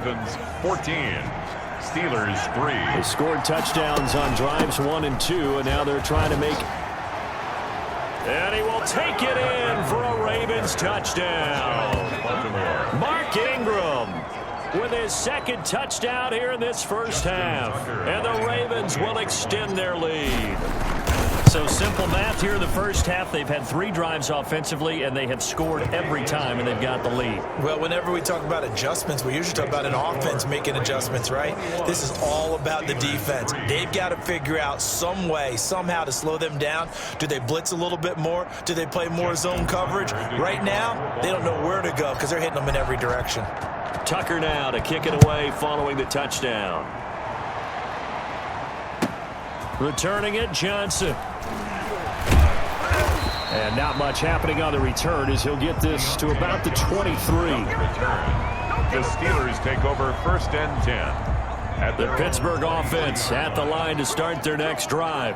Ravens 14, Steelers 3. They scored touchdowns on drives 1 and 2, and now they're trying to make. And he will take it in for a Ravens touchdown. Mark Ingram with his second touchdown here in this first half. And the Ravens will extend their lead. So simple math here in the first half. They've had 3 drives offensively, and they have scored every time, and they've got the lead. Well, whenever we talk about adjustments, we usually talk about an offense making adjustments, right? This is all about the defense. They've got to figure out some way, somehow to slow them down. Do they blitz a little bit more? Do they play more zone coverage? Right now, they don't know where to go because they're hitting them in every direction. Tucker now to kick it away following the touchdown. Returning it, Johnson. And not much happening on the return as he'll get this to about the 23. The Steelers take over 1st and 10. At the Pittsburgh offense at the line to start their next drive.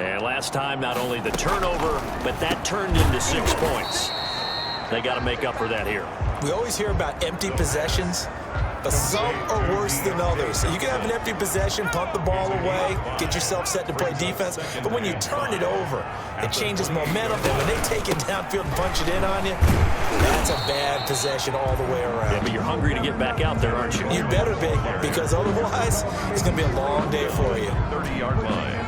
And last time, not only the turnover, but that turned into 6 points. They got to make up for that here. We always hear about empty possessions, but some are worse than others. So you can have an empty possession, punt the ball away, get yourself set to play defense. But when you turn it over, it changes momentum. And when they take it downfield and punch it in on you, that's a bad possession all the way around. Yeah, but you're hungry to get back out there, aren't you? You better be, because otherwise it's going to be a long day for you. 30-yard line.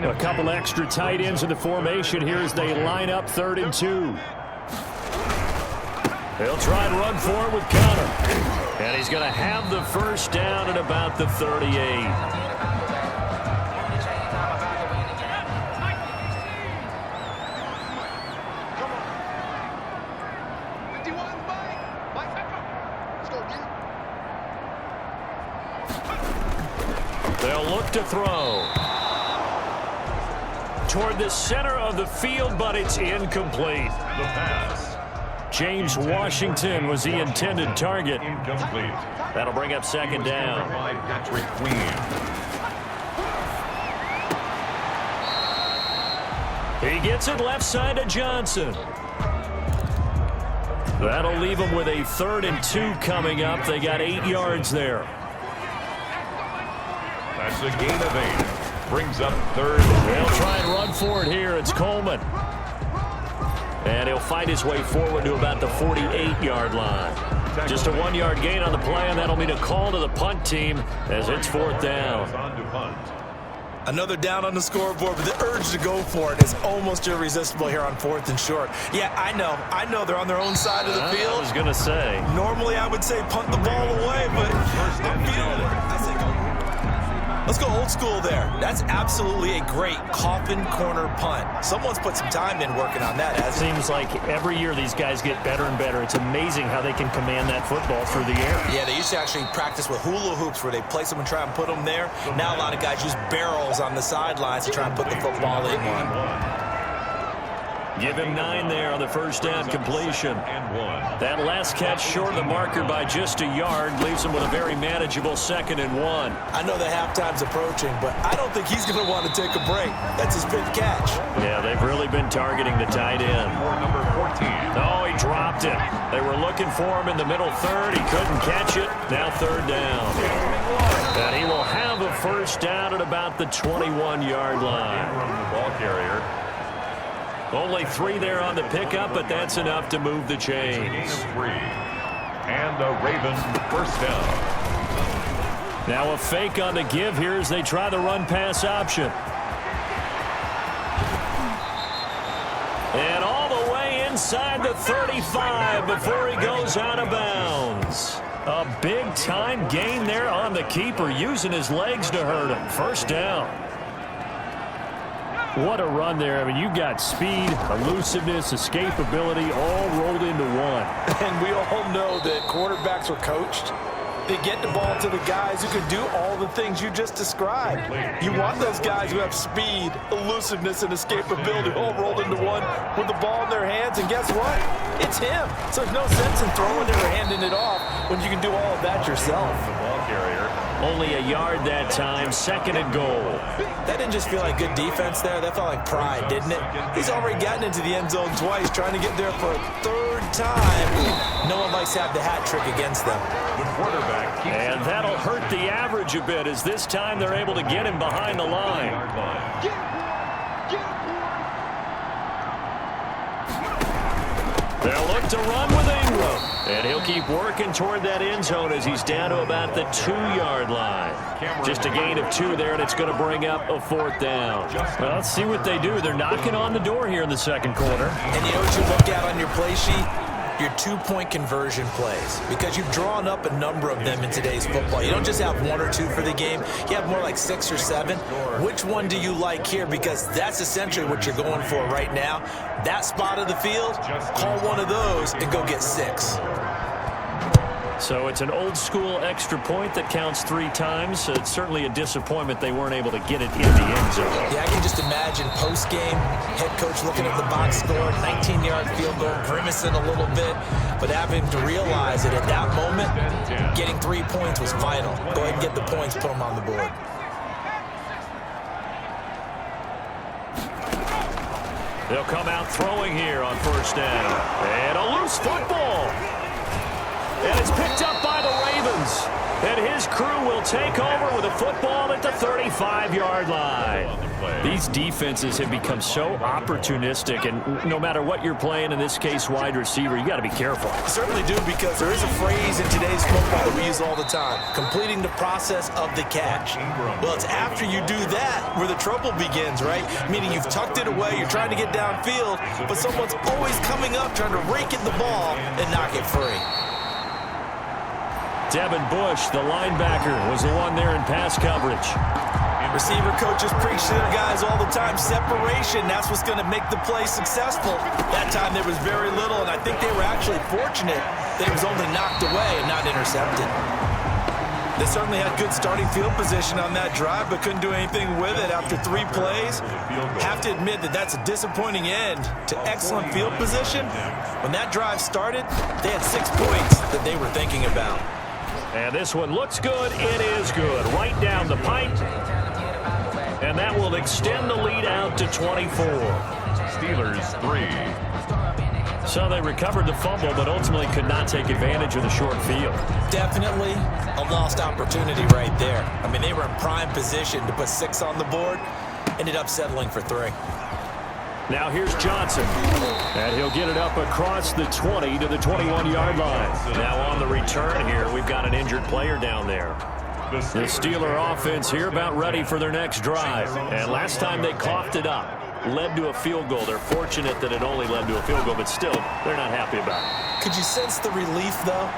A couple extra tight ends in the formation here as they line up 3rd and 2. He'll try and run for it with Conner. And he's going to have the first down at about the 38. They'll look to throw. Toward the center of the field, but it's incomplete. The pass. James Washington was the intended target. Incomplete. That'll bring up 2nd down. By Patrick Queen. He gets it left side to Johnson. That'll leave him with a 3rd and 2 coming up. They got 8 yards there. That's a gain of 8. Brings up 3rd. They'll try and run for it here. It's Coleman. And he'll fight his way forward to about the 48-yard line. Just a 1-yard gain on the play, and that'll mean a call to the punt team as it's 4th down. Another down on the scoreboard, but the urge to go for it is almost irresistible here on 4th and short. Yeah, I know they're on their own side of the field. I was going to say. Normally I would say punt the ball away, but I'm feeling it. I say go. Let's go old school there. That's absolutely a great coffin corner punt. Someone's put some time in working on that, hasn't it? Seems like every year these guys get better and better. It's amazing how they can command that football through the air. Yeah, they used to actually practice with hula hoops where they place them and try and put them there. Now a lot of guys use barrels on the sidelines to try and put the football in one. Give him 9 there on the first down completion. That last catch short of the marker by just a yard leaves him with a very manageable 2nd and 1. I know that halftime's approaching, but I don't think he's going to want to take a break. That's his 5th catch. Yeah, they've really been targeting the tight end. Number 14. Oh, he dropped it. They were looking for him in the middle 3rd. He couldn't catch it. Now 3rd down. And he will have a first down at about the 21-yard line. Ball carrier. Only 3 there on the pickup, but that's enough to move the chains. 3. And the Ravens 1st down. Now a fake on the give here as they try the run-pass option. And all the way inside the 35 before he goes out of bounds. A big-time gain there on the keeper, using his legs to hurt him. First down. What a run there. I mean, you've got speed, elusiveness, escapability all rolled into one. And we all know that quarterbacks are coached. They get the ball to the guys who can do all the things you just described. You want those guys who have speed, elusiveness, and escapability all rolled into one with the ball in their hands. And guess what? It's him. So there's no sense in throwing it or handing it off when you can do all of that yourself. The ball carrier. Only a yard that time, 2nd and goal. That didn't just feel like good defense there. That felt like pride, didn't it? He's already gotten into the end zone twice, trying to get there for a 3rd time, no one likes to have the hat trick against them. The quarterback keeps And that'll hurt the average a bit as this time they're able to get him behind the line. They'll look to run with Ingram. And he'll keep working toward that end zone as he's down to about the 2-yard line. Just a gain of 2 there, and it's going to bring up a 4th down. Well, let's see what they do. They're knocking on the door here in the second quarter. And you know what you look at on your play sheet? Your 2-point conversion plays, because you've drawn up a number of them in today's football. You don't just have 1 or 2 for the game. You have more like 6 or 7. Which one do you like here? Because that's essentially what you're going for right now. That spot of the field, call one of those and go get 6. So it's an old-school extra point that counts 3 times. So it's certainly a disappointment they weren't able to get it in the end zone. Yeah, I can just imagine post-game, head coach looking at the box score, 19-yard field goal, grimacing a little bit, but having to realize that at that moment, getting 3 points was vital. Go ahead and get the points, put them on the board. They'll come out throwing here on 1st down. And a loose football. And it's picked up by the Ravens. And his crew will take over with a football at the 35-yard line. These defenses have become so opportunistic, and no matter what you're playing, in this case wide receiver, you got to be careful. I certainly do, because there is a phrase in today's football that we use all the time, completing the process of the catch. Well, it's after you do that where the trouble begins, right? Meaning you've tucked it away, you're trying to get downfield, but someone's always coming up trying to rake in the ball and knock it free. Devin Bush, the linebacker, was the one there in pass coverage. Receiver coaches preach to their guys all the time. Separation, that's what's going to make the play successful. That time there was very little, and I think they were actually fortunate that it was only knocked away and not intercepted. They certainly had good starting field position on that drive, but couldn't do anything with it after 3 plays. Have to admit that that's a disappointing end to excellent field position. When that drive started, they had 6 points that they were thinking about. And this one looks good. It is good. Right down the pipe. And that will extend the lead out to 24. Steelers 3. So they recovered the fumble, but ultimately could not take advantage of the short field. Definitely a lost opportunity right there. I mean, they were in prime position to put 6 on the board. Ended up settling for 3. Now here's Johnson. And he'll get it up across the 20 to the 21-yard line. Now on the return here, we've got an injured player down there. The Steeler offense here about ready for their next drive. And last time they coughed it up, led to a field goal. They're fortunate that it only led to a field goal, but still, they're not happy about it. Could you sense the relief, though,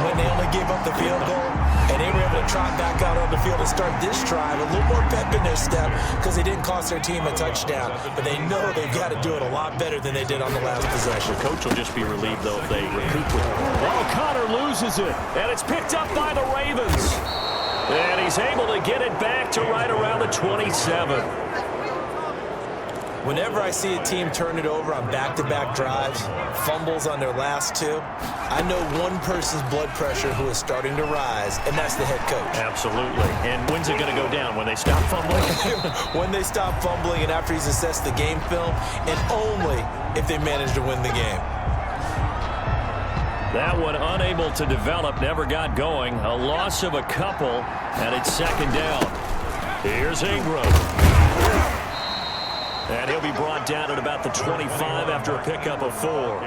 when they only gave up the field goal? And they were able to trot back out on the field and start this drive. A little more pep in their step because they didn't cost their team a touchdown. But they know they've got to do it a lot better than they did on the last possession. The coach will just be relieved, though, if they recoup with it. Well, Connor loses it, and it's picked up by the Ravens. And he's able to get it back to right around the 27. Whenever I see a team turn it over on back-to-back drives, fumbles on their last 2, I know one person's blood pressure who is starting to rise, and that's the head coach. Absolutely. And when's it going to go down? When they stop fumbling? When they stop fumbling and after he's assessed the game film, and only if they manage to win the game. That one unable to develop, never got going. A loss of a couple, and it's 2nd down. Here's Ingram. And he'll be brought down at about the 25 after a pickup of 4.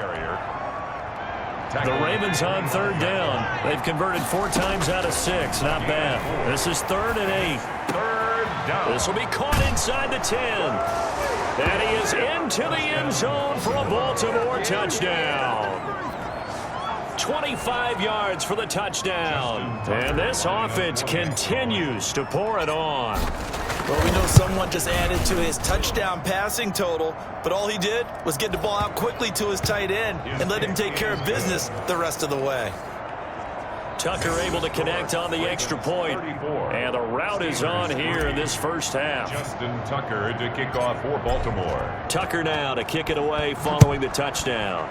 The Ravens on 3rd down. They've converted 4 times out of 6. Not bad. This is 3rd and 8. 3rd down. This will be caught inside the 10. And he is into the end zone for a Baltimore touchdown. 25 yards for the touchdown. And this offense continues to pour it on. Well, we know someone just added to his touchdown passing total, but all he did was get the ball out quickly to his tight end and let him take care of business the rest of the way. Tucker able to connect on the extra point. And the route is on here in this first half. Justin Tucker to kick off for Baltimore. Tucker now to kick it away following the touchdown.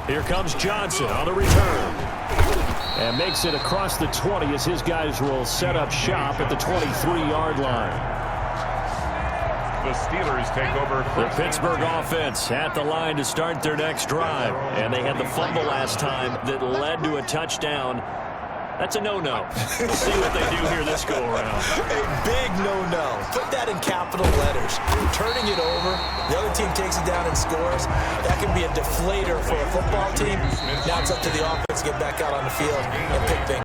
Here comes Johnson on the return. And makes it across the 20 as his guys will set up shop at the 23-yard line. The Steelers take over The first. Pittsburgh offense at the line to start their next drive. And they had the fumble last time that led to a touchdown. That's a no-no. We'll see what they do here this go-around. A big no-no. Put that in capital letters. Turning it over, the other team takes it down and scores. That can be a deflator for a football team. Now it's up to the offense to get back out on the field and pick things